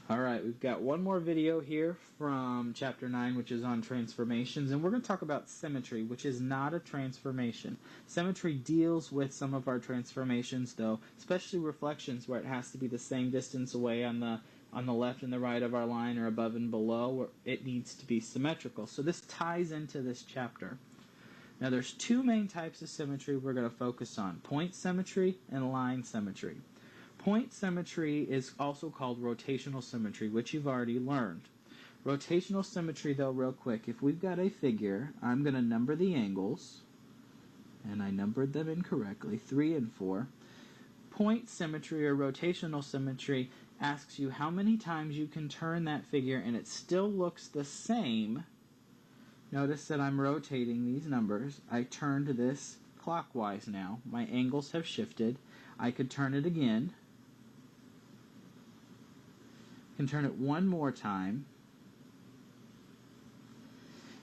Alright, we've got one more video here from Chapter 9, which is on transformations, and we're going to talk about symmetry, which is not a transformation. Symmetry deals with some of our transformations, though, especially reflections, where it has to be the same distance away on the left and the right of our line, or above and below, where it needs to be symmetrical. So this ties into this chapter. Now there's two main types of symmetry we're going to focus on: point symmetry and line symmetry. Point symmetry is also called rotational symmetry, which you've already learned. Rotational symmetry, though, real quick, if we've got a figure, I'm going to number the angles, and I numbered them incorrectly, 3 and 4. Point symmetry or rotational symmetry asks you how many times you can turn that figure and it still looks the same. Notice that I'm rotating these numbers. I turned this clockwise now. My angles have shifted. I could turn it again. Can turn it one more time,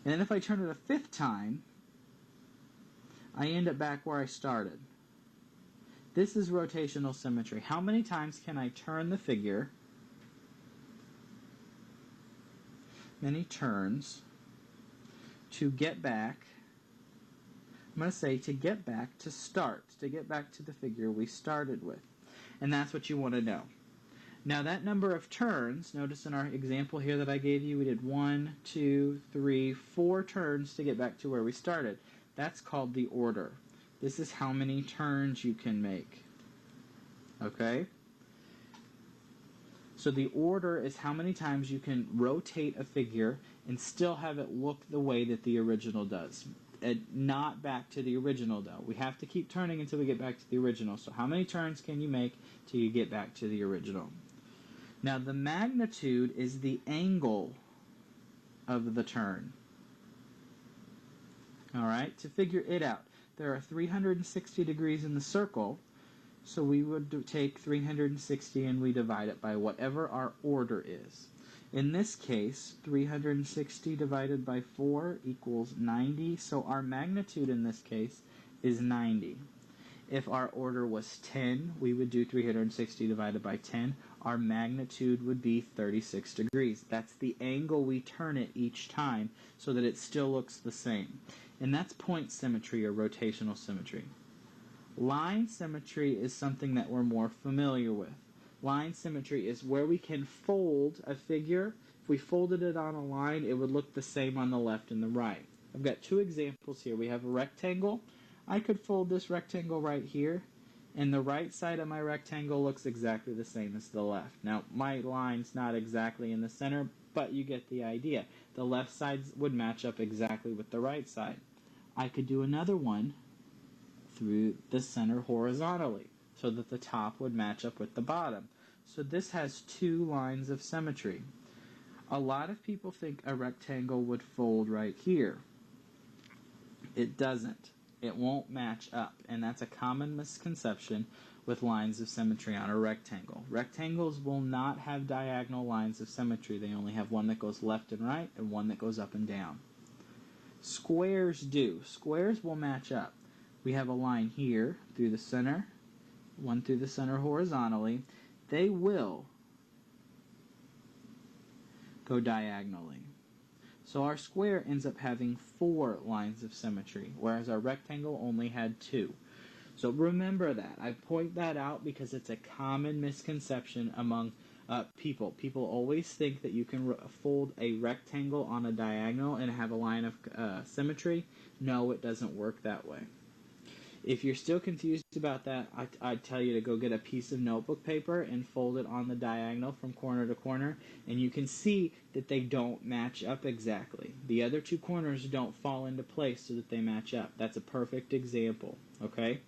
and then if I turn it a fifth time, I end up back where I started. This is rotational symmetry. How many times can I turn the figure? Many turns to get back. I'm going to say to get back to start, to get back to the figure we started with. And that's what you want to know. Now that number of turns, notice in our example here that I gave you, we did 1, 2, 3, 4 turns to get back to where we started. That's called the order. This is how many turns you can make. Okay? So the order is how many times you can rotate a figure and still have it look the way that the original does. And not back to the original, though. We have to keep turning until we get back to the original. So how many turns can you make till you get back to the original? Now the magnitude is the angle of the turn. Alright, to figure it out, there are 360 degrees in the circle, so we would take 360 and we divide it by whatever our order is. In this case, 360 divided by 4 equals 90, so our magnitude in this case is 90. If our order was 10, we would do 360 divided by 10. Our magnitude would be 36 degrees. That's the angle we turn it each time so that it still looks the same. And that's point symmetry or rotational symmetry. Line symmetry is something that we're more familiar with. Line symmetry is where we can fold a figure. If we folded it on a line, it would look the same on the left and the right. I've got two examples here. We have a rectangle. I could fold this rectangle right here, and the right side of my rectangle looks exactly the same as the left. Now, my line's not exactly in the center, but you get the idea. The left side would match up exactly with the right side. I could do another one through the center horizontally, so that the top would match up with the bottom. So this has two lines of symmetry. A lot of people think a rectangle would fold right here. It doesn't. It won't match up, and that's a common misconception with lines of symmetry on a rectangle. Rectangles will not have diagonal lines of symmetry. They only have one that goes left and right and one that goes up and down. Squares do. Squares will match up. We have a line here through the center, one through the center horizontally. They will go diagonally. So our square ends up having 4 lines of symmetry, whereas our rectangle only had 2. So remember that. I point that out because it's a common misconception among people. People always think that you can fold a rectangle on a diagonal and have a line of symmetry. No, it doesn't work that way. If you're still confused about that, I'd tell you to go get a piece of notebook paper and fold it on the diagonal from corner to corner, and you can see that they don't match up exactly. The other two corners don't fall into place so that they match up. That's a perfect example, okay?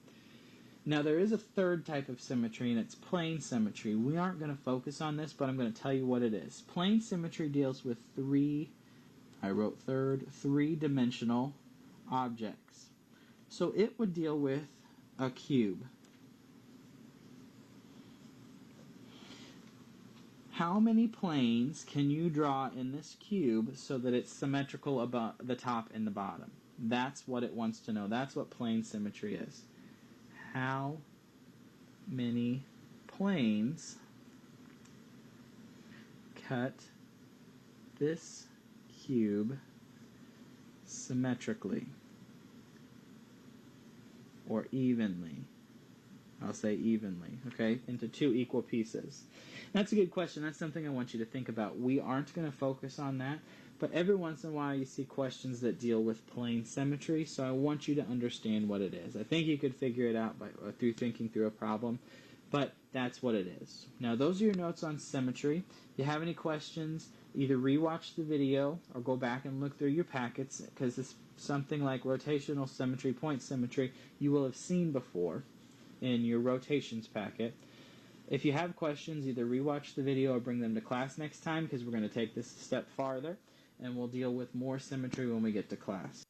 Now there is a third type of symmetry, and it's plane symmetry. We aren't going to focus on this, but I'm going to tell you what it is. Plane symmetry deals with three-dimensional objects. So it would deal with a cube. How many planes can you draw in this cube so that it's symmetrical about the top and the bottom? That's what it wants to know. That's what plane symmetry is. How many planes cut this cube symmetrically, or evenly. I'll say evenly, okay, into 2 equal pieces. That's a good question. That's something I want you to think about. We aren't going to focus on that, but every once in a while you see questions that deal with plane symmetry, so I want you to understand what it is. I think you could figure it out through thinking through a problem, but that's what it is. Now, those are your notes on symmetry. If you have any questions, either rewatch the video or go back and look through your packets, because it's something like rotational symmetry, point symmetry, you will have seen before in your rotations packet. If you have questions, either rewatch the video or bring them to class next time, because we're going to take this a step farther, and we'll deal with more symmetry when we get to class.